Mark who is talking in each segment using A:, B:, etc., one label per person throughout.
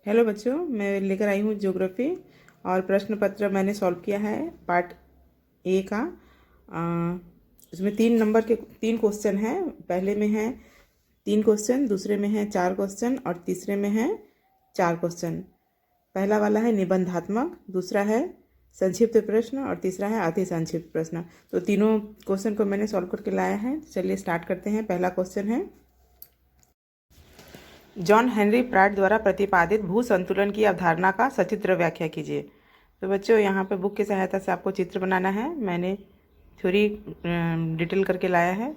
A: Hello बच्चों, मैं लेकर आई हूँ ज्योग्राफी और प्रश्न पत्र मैंने सॉल्व किया है पार्ट ए का। इसमें 3 नंबर के 3 क्वेश्चन हैं। पहले में है 3 क्वेश्चन, दूसरे में है 4 क्वेश्चन और तीसरे में है 4 क्वेश्चन। पहला वाला है निबंधात्मक, दूसरा है संक्षिप्त प्रश्न और तीसरा है अति संक्षिप्त प्रश्न। तो तीनों क्वेश्चन को मैंने सॉल्व करके लाया है। चलिए स्टार्ट करते हैं। पहला क्वेश्चन है, जॉन हेनरी प्राट द्वारा प्रतिपादित भू संतुलन की अवधारणा का सचित्र व्याख्या कीजिए। तो बच्चों, यहाँ पे बुक की सहायता से आपको चित्र बनाना है। मैंने थ्योरी डिटेल करके लाया है।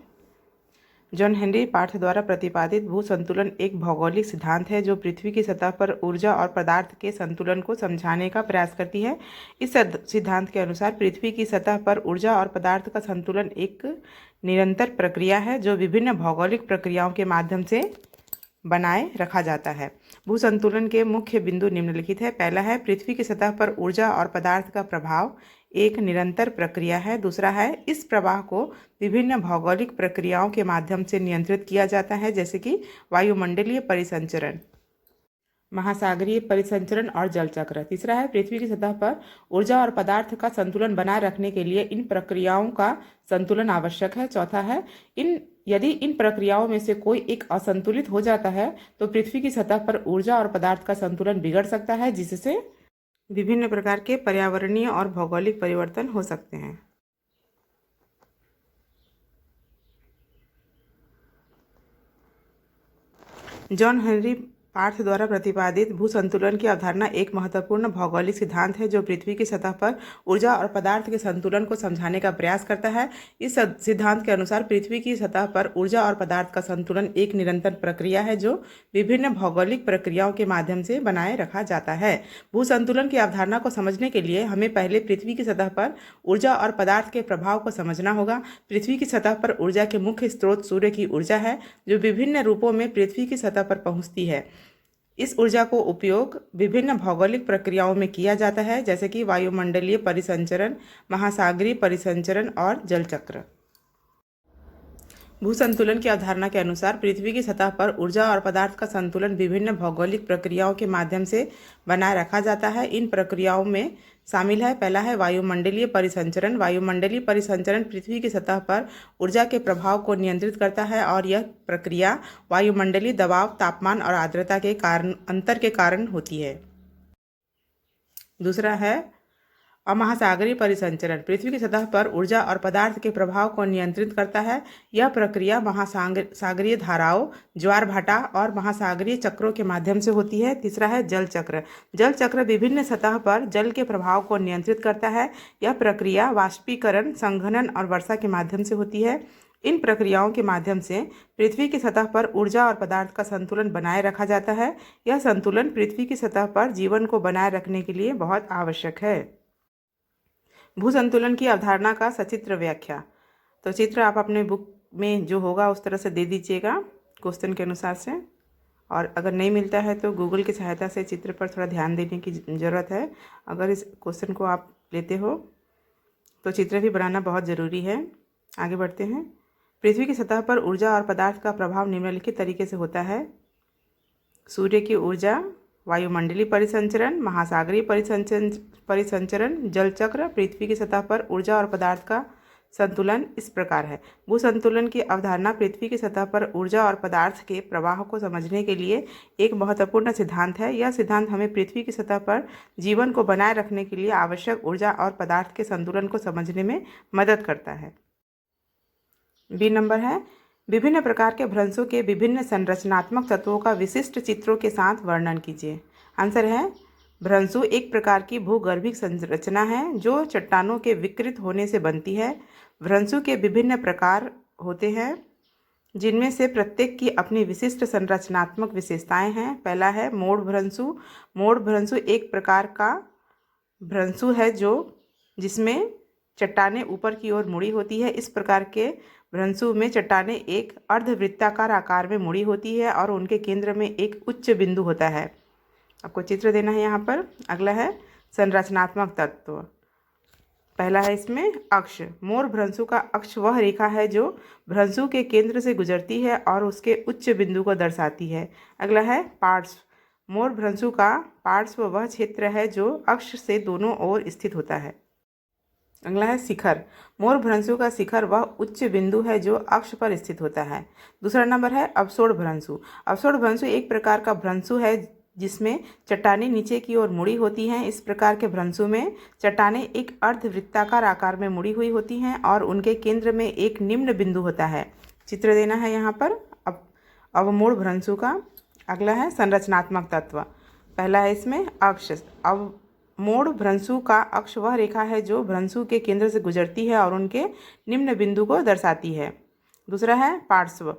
A: जॉन हेनरी प्राट द्वारा प्रतिपादित भू संतुलन एक भौगोलिक सिद्धांत है जो पृथ्वी की सतह पर ऊर्जा और पदार्थ के संतुलन को समझाने का प्रयास करती है। इस सिद्धांत के अनुसार पृथ्वी की सतह पर ऊर्जा और पदार्थ का संतुलन एक निरंतर प्रक्रिया है जो विभिन्न भौगोलिक प्रक्रियाओं के माध्यम से बनाए रखा जाता है। भू संतुलन के मुख्य बिंदु निम्नलिखित है। पहला है, पृथ्वी की सतह पर ऊर्जा और पदार्थ का प्रभाव एक निरंतर प्रक्रिया है। दूसरा है, इस प्रवाह को विभिन्न भौगोलिक प्रक्रियाओं के माध्यम से नियंत्रित किया जाता है, जैसे कि वायुमंडलीय परिसंचरण, महासागरीय परिसंचरण और जल चक्र। तीसरा है, पृथ्वी की सतह पर ऊर्जा और पदार्थ का संतुलन बनाए रखने के लिए इन प्रक्रियाओं का संतुलन आवश्यक है। चौथा है, यदि इन प्रक्रियाओं में से कोई एक असंतुलित हो जाता है तो पृथ्वी की सतह पर ऊर्जा और पदार्थ का संतुलन बिगड़ सकता है, जिससे विभिन्न प्रकार के पर्यावरणीय और भौगोलिक परिवर्तन हो सकते हैं। जॉन हेनरी पार्थ द्वारा प्रतिपादित भू संतुलन की अवधारणा एक महत्वपूर्ण भौगोलिक सिद्धांत है जो पृथ्वी की सतह पर ऊर्जा और पदार्थ के संतुलन को समझाने का प्रयास करता है। इस सिद्धांत के अनुसार पृथ्वी की सतह पर ऊर्जा और पदार्थ का संतुलन एक निरंतर प्रक्रिया है जो विभिन्न भौगोलिक प्रक्रियाओं के माध्यम से बनाए रखा जाता है। भू संतुलन की अवधारणा को समझने के लिए हमें पहले पृथ्वी की सतह पर ऊर्जा और पदार्थ के प्रभाव को समझना होगा। पृथ्वी की सतह पर ऊर्जा के मुख्य स्रोत सूर्य की ऊर्जा है जो विभिन्न रूपों में पृथ्वी की सतह पर पहुंचती है। इस ऊर्जा को उपयोग विभिन्न भौगोलिक प्रक्रियाओं में किया जाता है, जैसे कि वायुमंडलीय परिसंचरण, महासागरीय परिसंचरण और जल चक्र। भू संतुलन की अवधारणा के अनुसार पृथ्वी की सतह पर ऊर्जा और पदार्थ का संतुलन विभिन्न भौगोलिक प्रक्रियाओं के माध्यम से बनाए रखा जाता है। इन प्रक्रियाओं में शामिल है, पहला है वायुमंडलीय परिसंचरण। वायुमंडलीय परिसंचरण पृथ्वी की सतह पर ऊर्जा के प्रभाव को नियंत्रित करता है और यह प्रक्रिया वायुमंडलीय दबाव, तापमान और आर्द्रता के अंतर के कारण होती है। दूसरा है अमहासागरीय परिसंचरण। पृथ्वी की सतह पर ऊर्जा और पदार्थ के प्रभाव को नियंत्रित करता है। यह प्रक्रिया महासागरीय धाराओं, ज्वार भाटा और महासागरीय चक्रों के माध्यम से होती है। तीसरा है जल चक्र। जल चक्र विभिन्न सतह पर जल के प्रभाव को नियंत्रित करता है। यह प्रक्रिया वाष्पीकरण, संघनन और वर्षा के माध्यम से होती है। इन प्रक्रियाओं के माध्यम से पृथ्वी की सतह पर ऊर्जा और पदार्थ का संतुलन बनाए रखा जाता है। यह संतुलन पृथ्वी की सतह पर जीवन को बनाए रखने के लिए बहुत आवश्यक है। भू संतुलन की अवधारणा का सचित्र व्याख्या। तो चित्र आप अपने बुक में जो होगा उस तरह से दे दीजिएगा क्वेश्चन के अनुसार से, और अगर नहीं मिलता है तो गूगल की सहायता से चित्र पर थोड़ा ध्यान देने की ज़रूरत है। अगर इस क्वेश्चन को आप लेते हो तो चित्र भी बनाना बहुत ज़रूरी है। आगे बढ़ते हैं। पृथ्वी की सतह पर ऊर्जा और पदार्थ का प्रभाव निम्नलिखित तरीके से होता है। सूर्य की ऊर्जा, वायुमंडलीय परिसंचरण, महासागरीय परिसंचरण, जल चक्र। पृथ्वी की सतह पर ऊर्जा और पदार्थ का संतुलन इस प्रकार है। भू संतुलन की अवधारणा पृथ्वी की सतह पर ऊर्जा और पदार्थ के प्रवाह को समझने के लिए एक महत्वपूर्ण सिद्धांत है। यह सिद्धांत हमें पृथ्वी की सतह पर जीवन को बनाए रखने के लिए आवश्यक ऊर्जा और पदार्थ के संतुलन को समझने में मदद करता है। बी नंबर है, विभिन्न प्रकार के भ्रंशों के विभिन्न संरचनात्मक तत्वों का विशिष्ट चित्रों के साथ वर्णन कीजिए। आंसर है, भ्रंशु एक प्रकार की भूगर्भिक संरचना है जो चट्टानों के विकृत होने से बनती है। भ्रंशु के विभिन्न प्रकार होते हैं जिनमें से प्रत्येक की अपनी विशिष्ट संरचनात्मक विशेषताएं हैं। पहला है मोड़ भ्रंशु। मोड़ भ्रंशु एक प्रकार का भ्रंशु है जिसमें चट्टानें ऊपर की ओर मुड़ी होती है। इस प्रकार के भ्रंशु में चट्टानें एक अर्धवृत्ताकार आकार में मुड़ी होती है और उनके केंद्र में एक उच्च बिंदु होता है। आपको चित्र देना है यहाँ पर। अगला है संरचनात्मक तत्व। पहला है इसमें अक्ष। मोर भ्रंशु का अक्ष वह रेखा है जो भ्रंशु के केंद्र से गुजरती है और उसके उच्च बिंदु को दर्शाती है। अगला है पार्श्व। मोर भ्रंशु का पार्श्व वह क्षेत्र है जो अक्ष से दोनों ओर स्थित होता है। अगला है शिखर। मोर भ्रंशु का शिखर वह उच्च बिंदु है जो अक्ष पर स्थित होता है। दूसरा नंबर है अवसोड़ भ्रंशु। अवसोड़ भ्रंशु एक प्रकार का भ्रंशु है जिसमें चट्टानें नीचे की ओर मुड़ी होती हैं। इस प्रकार के भ्रंशु में चट्टानें एक अर्धवृत्ताकार आकार में मुड़ी हुई होती हैं और उनके केंद्र में एक निम्न बिंदु होता है। चित्र देना है यहाँ पर अवमूढ़ भ्रंशु का। अगला है संरचनात्मक तत्व। पहला है इसमें अक्ष। अवमूढ़ भ्रंशु का अक्ष वह रेखा है जो भ्रंशु के केंद्र से गुजरती है और उनके निम्न बिंदु को दर्शाती है। दूसरा है पार्श्व।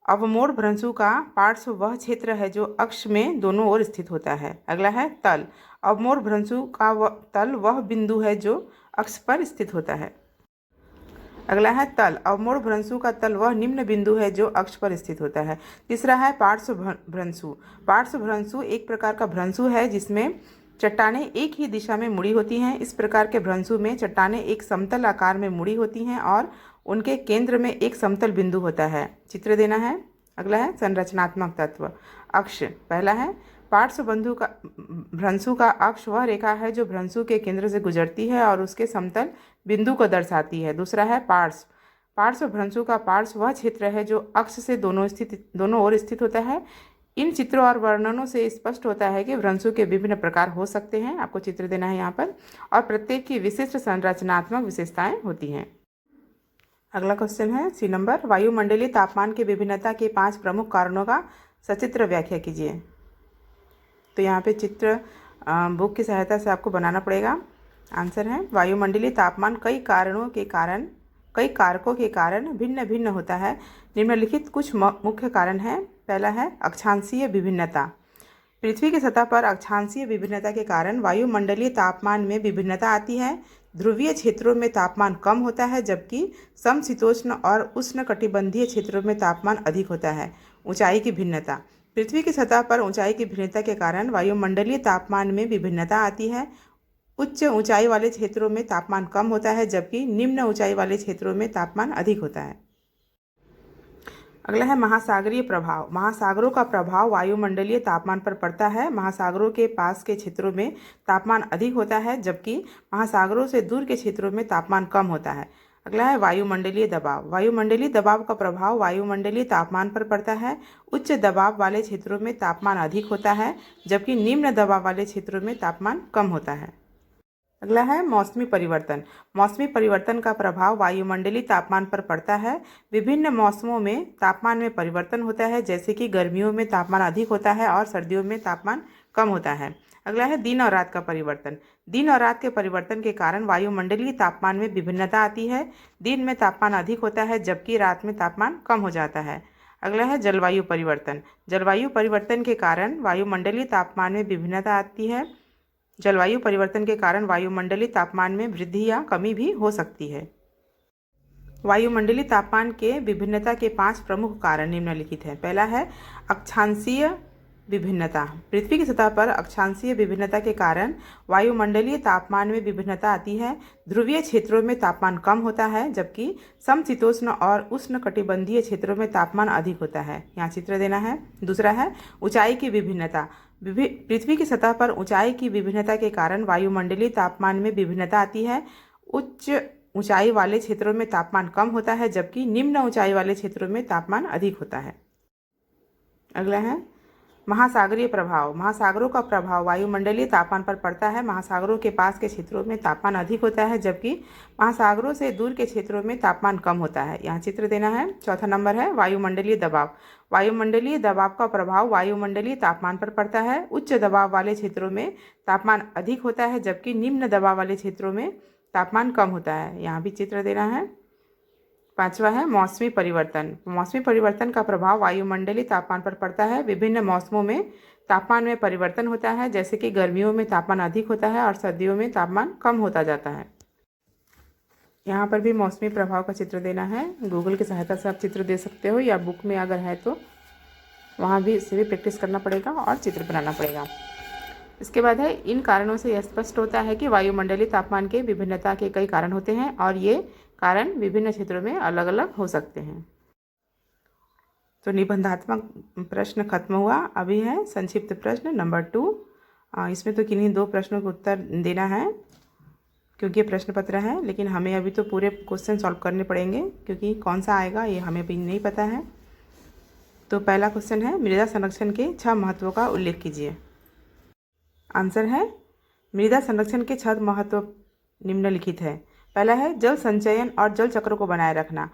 A: अवमूढ़ भ्रंशु का पार्श्व वह क्षेत्र है जो अक्ष में दोनों ओर स्थित होता है। अगला है तल। अवमूढ़ भ्रंशु का तल वह बिंदु है जो अक्ष पर स्थित होता है। अगला है तल। अवमूढ़ भ्रंशु का तल वह निम्न बिंदु है जो अक्ष पर स्थित होता है। तीसरा है पार्श्व भ्रंशु। पार्श्व भ्रंशु एक प्रकार का भ्रंशु है जिसमें चट्टानें एक ही दिशा में मुड़ी होती हैं। इस प्रकार के भ्रंशु में चट्टानें एक समतल आकार में मुड़ी होती हैं और उनके केंद्र में एक समतल बिंदु होता है। चित्र देना है। अगला है संरचनात्मक तत्व। अक्ष। पहला है पार्श्व भ्रंशु का अक्ष वह रेखा है जो भ्रंशु के केंद्र से गुजरती है और उसके समतल बिंदु को दर्शाती है। दूसरा है पार्श्व। पार्श्व भ्रंशु का पार्श्व वह क्षेत्र है जो अक्ष से दोनों ओर स्थित होता है। इन चित्रों और वर्णनों से स्पष्ट होता है कि भ्रंशु के विभिन्न प्रकार हो सकते हैं। आपको चित्र देना है यहाँ पर और प्रत्येक की विशिष्ट संरचनात्मक विशेषताएं होती हैं। अगला क्वेश्चन है सी नंबर। वायुमंडलीय तापमान की विभिन्नता के 5 प्रमुख कारणों का सचित्र व्याख्या कीजिए। तो यहाँ पे चित्र बुक की सहायता से आपको बनाना पड़ेगा। आंसर है वायुमंडलीय तापमान कई कारकों के कारण भिन्न भिन्न होता है। निम्नलिखित कुछ मुख्य कारण हैं। पहला है अक्षांशीय विभिन्नता। पृथ्वी की सतह पर अक्षांशीय विभिन्नता के कारण वायुमंडलीय तापमान में विभिन्नता आती है। ध्रुवीय क्षेत्रों में तापमान कम होता है जबकि समशीतोष्ण और उष्णकटिबंधीय क्षेत्रों में तापमान अधिक होता है। ऊंचाई की भिन्नता। पृथ्वी की सतह पर ऊंचाई की भिन्नता के कारण वायुमंडलीय तापमान में विभिन्नता आती है। उच्च ऊंचाई वाले क्षेत्रों में तापमान कम होता है जबकि निम्न ऊंचाई वाले क्षेत्रों में तापमान अधिक होता है। अगला है महासागरीय प्रभाव। महासागरों का प्रभाव वायुमंडलीय तापमान पर पड़ता है। महासागरों के पास के क्षेत्रों में तापमान अधिक होता है जबकि महासागरों से दूर के क्षेत्रों में तापमान कम होता है। अगला है वायुमंडलीय दबाव। वायुमंडलीय दबाव का प्रभाव वायुमंडलीय तापमान पर पड़ता है। उच्च दबाव वाले क्षेत्रों में तापमान अधिक होता है जबकि निम्न दबाव वाले क्षेत्रों में तापमान कम होता है। अगला है मौसमी परिवर्तन। मौसमी परिवर्तन का प्रभाव वायुमंडलीय तापमान पर पड़ता है। विभिन्न मौसमों में तापमान में परिवर्तन होता है जैसे कि गर्मियों में तापमान अधिक होता है और सर्दियों में तापमान कम होता है। अगला है दिन और रात का परिवर्तन। दिन और रात के परिवर्तन के कारण वायुमंडलीय तापमान में विभिन्नता आती है। दिन में तापमान अधिक होता है जबकि रात में तापमान कम हो जाता है। अगला है जलवायु परिवर्तन। जलवायु परिवर्तन के कारण वायुमंडलीय तापमान में विभिन्नता आती है। जलवायु परिवर्तन के कारण वायुमंडलीय तापमान में वृद्धि या कमी भी हो सकती है। वायुमंडलीय तापमान के विभिन्नता के 5 प्रमुख कारण निम्नलिखित हैं। पहला है अक्षांशीय विभिन्नता। पृथ्वी की सतह पर अक्षांशीय विभिन्नता के कारण वायुमंडलीय तापमान में विभिन्नता आती है। ध्रुवीय क्षेत्रों में तापमान कम होता है जबकि समशीतोष्ण और उष्णकटिबंधीय क्षेत्रों में तापमान अधिक होता है। यहाँ चित्र देना है। दूसरा है ऊंचाई की विभिन्नता। पृथ्वी की सतह पर ऊंचाई की विभिन्नता के कारण वायुमंडलीय तापमान में विभिन्नता आती है। उच्च ऊंचाई वाले क्षेत्रों में तापमान कम होता है जबकि निम्न ऊंचाई वाले क्षेत्रों में तापमान अधिक होता है। अगला है महासागरीय प्रभाव। महासागरों का प्रभाव वायुमंडलीय तापमान पर पड़ता है। महासागरों के पास के क्षेत्रों में तापमान अधिक होता है जबकि महासागरों से दूर के क्षेत्रों में तापमान कम होता है। यहाँ चित्र देना है। चौथा नंबर है वायुमंडलीय दबाव। वायुमंडलीय दबाव का प्रभाव वायुमंडलीय तापमान पर पड़ता है। उच्च दबाव वाले क्षेत्रों में तापमान अधिक होता है जबकि निम्न दबाव वाले क्षेत्रों में तापमान कम होता है। यहाँ भी चित्र देना है। पांचवा है मौसमी परिवर्तन। मौसमी परिवर्तन का प्रभाव वायुमंडलीय तापमान पर पड़ता है। विभिन्न मौसमों में तापमान में परिवर्तन होता है जैसे कि गर्मियों में तापमान अधिक होता है और सर्दियों में तापमान कम होता जाता है। यहाँ पर भी मौसमी प्रभाव का चित्र देना है। गूगल की सहायता से आप चित्र दे सकते हो या बुक में अगर है तो वहाँ भी इससे भी प्रैक्टिस करना पड़ेगा और चित्र बनाना पड़ेगा। इसके बाद है, इन कारणों से यह स्पष्ट होता है कि वायुमंडलीय तापमान के विभिन्नता के कई कारण होते हैं और ये कारण विभिन्न क्षेत्रों में अलग अलग हो सकते हैं। तो निबंधात्मक प्रश्न खत्म हुआ। अभी है संक्षिप्त प्रश्न नंबर 2। इसमें तो किन्हीं 2 प्रश्नों का उत्तर देना है क्योंकि ये प्रश्न पत्र है, लेकिन हमें अभी तो पूरे क्वेश्चन सॉल्व करने पड़ेंगे क्योंकि कौन सा आएगा ये हमें भी नहीं पता है। तो पहला क्वेश्चन है, मृदा संरक्षण के 6 महत्वों का उल्लेख कीजिए। आंसर है, मृदा संरक्षण के 6 महत्व निम्नलिखित है। पहला है जल संचयन और जल चक्र को बनाए रखना।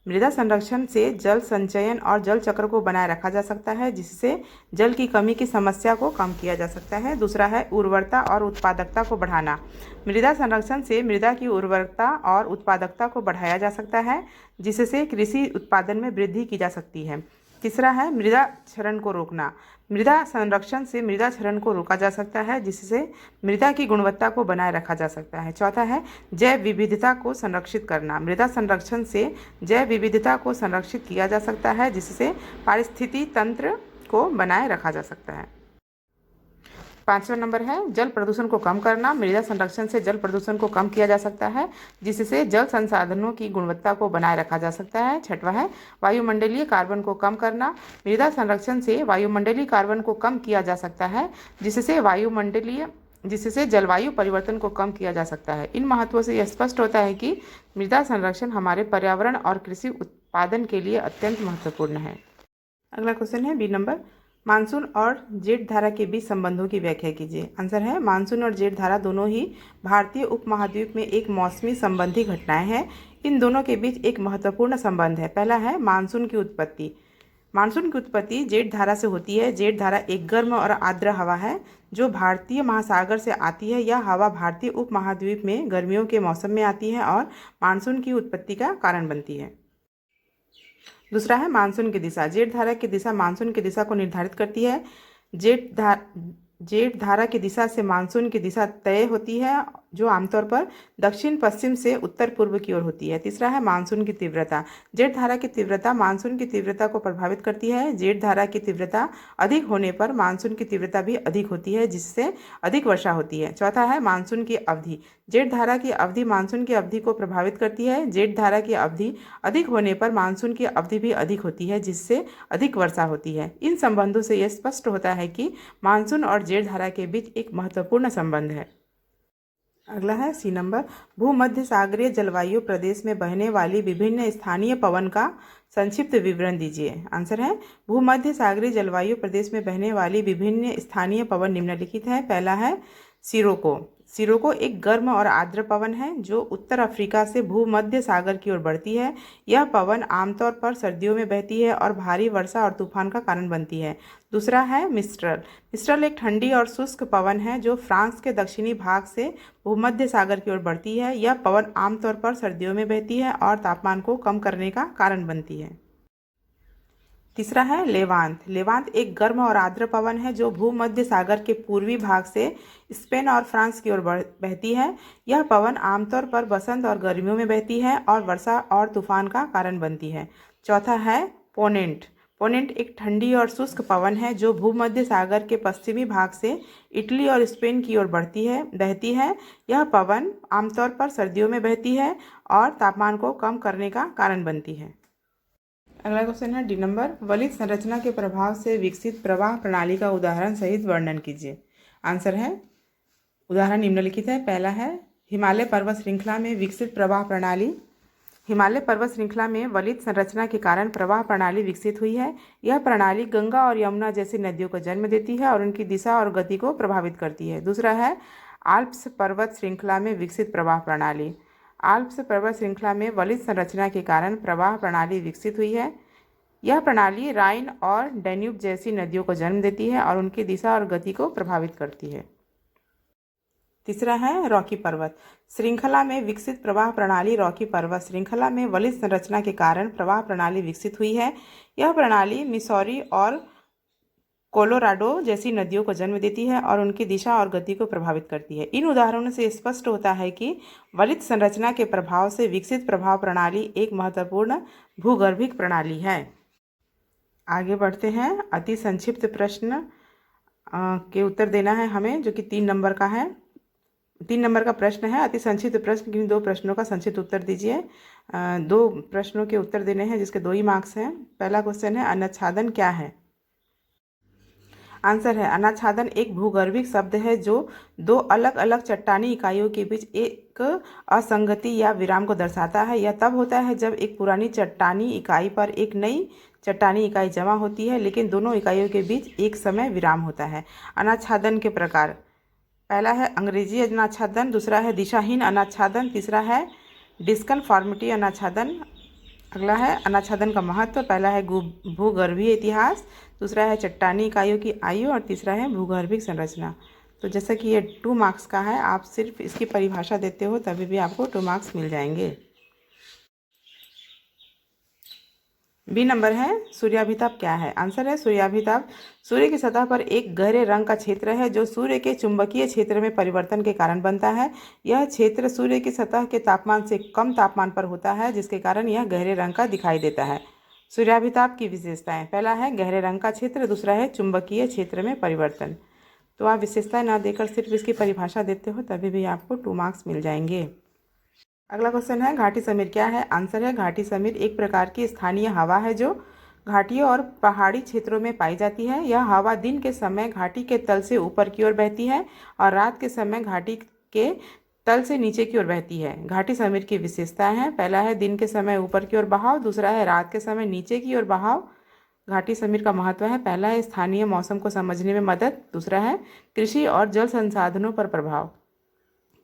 A: मृदा संरक्षण से जल संचयन और जल चक्र को बनाए रखा जा सकता है, जिससे जल की कमी की समस्या को कम किया जा सकता है। दूसरा है उर्वरता और उत्पादकता को बढ़ाना। मृदा संरक्षण से मृदा की उर्वरता और उत्पादकता को बढ़ाया जा सकता है, जिससे कृषि उत्पादन में वृद्धि की जा सकती है। तीसरा है मृदा क्षरण को रोकना। मृदा संरक्षण से मृदा क्षरण को रोका जा सकता है, जिससे मृदा की गुणवत्ता को बनाए रखा जा सकता है। चौथा है जैव विविधता को संरक्षित करना। मृदा संरक्षण से जैव विविधता को संरक्षित किया जा सकता है, जिससे पारिस्थितिकी तंत्र को बनाए रखा जा सकता है। 5वां नंबर है जल प्रदूषण को कम करना। मृदा संरक्षण से जल प्रदूषण को कम किया जा सकता है, जिससे जल संसाधनों की गुणवत्ता को बनाए रखा जा सकता है। 6वां है वायुमंडलीय कार्बन को कम करना। मृदा संरक्षण से वायुमंडलीय कार्बन को कम किया जा सकता है, जिससे जलवायु परिवर्तन को कम किया जा सकता है। इन महत्वों से यह स्पष्ट होता है कि मृदा संरक्षण हमारे पर्यावरण और कृषि उत्पादन के लिए अत्यंत महत्वपूर्ण है। अगला क्वेश्चन है बी नंबर, मानसून और जेठ धारा के बीच संबंधों की व्याख्या कीजिए। आंसर है, मानसून और जेठ धारा दोनों ही भारतीय उपमहाद्वीप में एक मौसमी संबंधी घटनाएं हैं। इन दोनों के बीच एक महत्वपूर्ण संबंध है। पहला है मानसून की उत्पत्ति। मानसून की उत्पत्ति जेठ धारा से होती है। जेठ धारा एक गर्म और आर्द्र हवा है जो भारतीय महासागर से आती है। यह हवा भारतीय उपमहाद्वीप में गर्मियों के मौसम में आती है और मानसून की उत्पत्ति का कारण बनती है। दूसरा है मानसून की दिशा। जेठ धारा की दिशा मानसून की दिशा को निर्धारित करती है। जेठ धारा की दिशा से मानसून की दिशा तय होती है, जो आमतौर पर दक्षिण पश्चिम से उत्तर पूर्व की ओर होती है। तीसरा है मानसून की तीव्रता। जेठ धारा की तीव्रता मानसून की तीव्रता को प्रभावित करती है। जेठ धारा की तीव्रता अधिक होने पर मानसून की तीव्रता भी अधिक होती है, जिससे अधिक वर्षा होती है। चौथा है मानसून की अवधि। जेठ धारा की अवधि मानसून की अवधि को प्रभावित करती है। जेठ धारा की अवधि अधिक होने पर मानसून की अवधि भी अधिक होती है, जिससे अधिक वर्षा होती है। इन संबंधों से यह स्पष्ट होता है कि मानसून और जेठ धारा के बीच एक महत्वपूर्ण संबंध है। अगला है सी नंबर, भूमध्य सागरीय जलवायु प्रदेश में बहने वाली विभिन्न स्थानीय पवन का संक्षिप्त विवरण दीजिए। आंसर है, भूमध्य सागरीय जलवायु प्रदेश में बहने वाली विभिन्न स्थानीय पवन निम्नलिखित है। पहला है सिरोको। सिरोको एक गर्म और आर्द्र पवन है जो उत्तर अफ्रीका से भूमध्य सागर की ओर बढ़ती है। यह पवन आमतौर पर सर्दियों में बहती है और भारी वर्षा और तूफान का कारण बनती है। दूसरा है मिस्ट्रल। मिस्ट्रल एक ठंडी और शुष्क पवन है जो फ्रांस के दक्षिणी भाग से भूमध्य सागर की ओर बढ़ती है। यह पवन आमतौर पर सर्दियों में बहती है और तापमान को कम करने का कारण बनती है। तीसरा है लेवांत। लेवांत एक गर्म और आर्द्र पवन है जो भूमध्य सागर के पूर्वी भाग से स्पेन और फ्रांस की ओर बहती है। यह पवन आमतौर पर बसंत और गर्मियों में बहती है और वर्षा और तूफान का कारण बनती है। चौथा है पोनेंट। पोनेंट एक ठंडी और शुष्क पवन है जो भूमध्य सागर के पश्चिमी भाग से इटली और स्पेन की ओर बहती है। यह पवन आमतौर पर सर्दियों में बहती है और तापमान को कम करने का कारण बनती है। अगला क्वेश्चन है डी नंबर, वलित संरचना के प्रभाव से विकसित प्रवाह प्रणाली का उदाहरण सहित वर्णन कीजिए। आंसर है, उदाहरण निम्नलिखित है। पहला है हिमालय पर्वत श्रृंखला में विकसित प्रवाह प्रणाली। हिमालय पर्वत श्रृंखला में वलित संरचना के कारण प्रवाह प्रणाली विकसित हुई है। यह प्रणाली गंगा और यमुना जैसी नदियों को जन्म देती है और उनकी दिशा और गति को प्रभावित करती है। दूसरा है आल्प्स पर्वत श्रृंखला में विकसित प्रवाह प्रणाली। आल्प्स पर्वत श्रृंखला में वलित संरचना के कारण प्रवाह प्रणाली विकसित हुई है। यह प्रणाली राइन और डैन्यूब जैसी नदियों को जन्म देती है और उनकी दिशा और गति को प्रभावित करती है। तीसरा है रॉकी पर्वत श्रृंखला में विकसित प्रवाह प्रणाली। रॉकी पर्वत श्रृंखला में वलित संरचना के कारण प्रवाह प्रणाली विकसित हुई है। यह प्रणाली मिसौरी और कोलोराडो जैसी नदियों को जन्म देती है और उनकी दिशा और गति को प्रभावित करती है। इन उदाहरणों से स्पष्ट होता है कि वलित संरचना के प्रभाव से विकसित प्रवाह प्रणाली एक महत्वपूर्ण भूगर्भिक प्रणाली है। आगे बढ़ते हैं, अति संक्षिप्त प्रश्न के उत्तर देना है हमें, जो कि 3 नंबर का है। 3 नंबर का प्रश्न है, अति संक्षिप्त प्रश्न, किन 2 प्रश्नों का संक्षिप्त उत्तर दीजिए। 2 प्रश्नों के उत्तर देने हैं जिसके 2 ही मार्क्स हैं। पहला क्वेश्चन है, अनाच्छादन क्या है? आंसर है, अनाच्छादन एक भूगर्भिक शब्द है जो 2 अलग अलग चट्टानी इकाइयों के बीच एक असंगति या विराम को दर्शाता है। यह तब होता है जब एक पुरानी चट्टानी इकाई पर एक नई चट्टानी इकाई जमा होती है, लेकिन दोनों इकाइयों के बीच एक समय विराम होता है। अनाच्छादन के प्रकार, पहला है अंग्रेजी अनाच्छादन, दूसरा है दिशाहीन अनाच्छादन, तीसरा है डिस्कन्फॉर्मिटी अनाच्छादन। अगला है अनाच्छादन का महत्व, पहला है भूगर्भीय इतिहास, दूसरा है चट्टानी इकाइयों की आयु और तीसरा है भूगर्भिक संरचना। तो जैसा कि ये 2 मार्क्स का है, आप सिर्फ इसकी परिभाषा देते हो तभी भी आपको 2 मार्क्स मिल जाएंगे। बी नंबर है, सूर्याभिताप क्या है? आंसर है, सूर्याभिताप सूर्य की सतह पर एक गहरे रंग का क्षेत्र है जो सूर्य के चुंबकीय क्षेत्र में परिवर्तन के कारण बनता है। यह क्षेत्र सूर्य की सतह के तापमान से कम तापमान पर होता है, जिसके कारण यह गहरे रंग का दिखाई देता है। सूर्याभिताप की विशेषताएं, पहला है गहरे रंग का क्षेत्र, दूसरा है चुंबकीय क्षेत्र में परिवर्तन। तो आप विशेषताएं ना देकर सिर्फ इसकी परिभाषा देते हो तभी भी आपको 2 मार्क्स मिल जाएंगे। अगला क्वेश्चन है, घाटी समीर क्या है? आंसर है, घाटी समीर एक प्रकार की स्थानीय हवा है जो घाटियों और पहाड़ी क्षेत्रों में पाई जाती है। यह हवा दिन के समय घाटी के तल से ऊपर की ओर बहती है और रात के समय घाटी के तल से नीचे की ओर बहती है। घाटी समीर की विशेषताएं हैं, पहला है दिन के समय ऊपर की ओर बहाव, दूसरा है रात के समय नीचे की ओर बहाव। घाटी समीर का महत्व है, पहला है स्थानीय मौसम को समझने में मदद, दूसरा है कृषि और जल संसाधनों पर प्रभाव।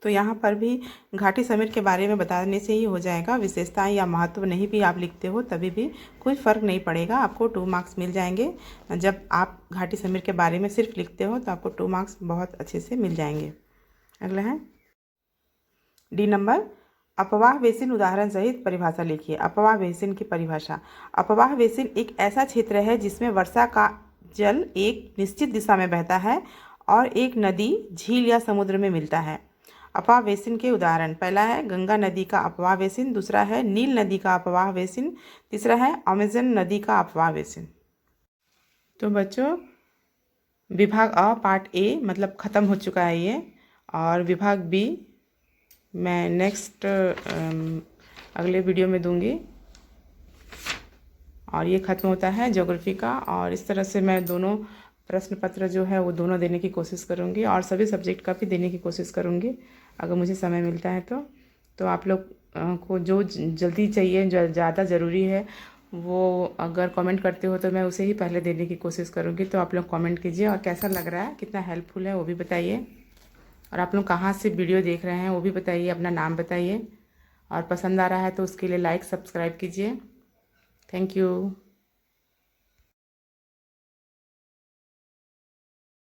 A: तो यहाँ पर भी घाटी समीर के बारे में बताने से ही हो जाएगा। विशेषताएं या महत्व नहीं भी आप लिखते हो तभी भी कोई फ़र्क नहीं पड़ेगा, आपको 2 मार्क्स मिल जाएंगे। जब आप घाटी समीर के बारे में सिर्फ लिखते हो तो आपको 2 मार्क्स बहुत अच्छे से मिल जाएंगे। अगला है डी नंबर, अपवाह बेसिन उदाहरण सहित परिभाषा लिखिए। अपवाह बेसिन की परिभाषा, अपवाह बेसिन एक ऐसा क्षेत्र है जिसमें वर्षा का जल एक निश्चित दिशा में बहता है और एक नदी, झील या समुद्र में मिलता है। अपवाह बेसिन के उदाहरण, पहला है गंगा नदी का अपवाह बेसिन, दूसरा है नील नदी का अपवाह बेसिन, तीसरा है अमेजन नदी का अपवाह बेसिन। तो बच्चों, विभाग अ पार्ट ए मतलब ख़त्म हो चुका है ये, और विभाग बी मैं नेक्स्ट अगले वीडियो में दूंगी, और ये ख़त्म होता है ज्योग्राफी का। और इस तरह से मैं दोनों प्रश्न पत्र जो है वो दोनों देने की कोशिश करूँगी और सभी सब्जेक्ट का भी देने की कोशिश करूँगी अगर मुझे समय मिलता है तो आप लोग को जो जल्दी चाहिए, जो ज़्यादा ज़रूरी है, वो अगर कमेंट करते हो तो मैं उसे ही पहले देने की कोशिश करूँगी। तो आप लोग कमेंट कीजिए और कैसा लग रहा है, कितना हेल्पफुल है वो भी बताइए, और आप लोग कहाँ से वीडियो देख रहे हैं वो भी बताइए, अपना नाम बताइए, और पसंद आ रहा है तो उसके लिए लाइक सब्सक्राइब कीजिए। Thank you.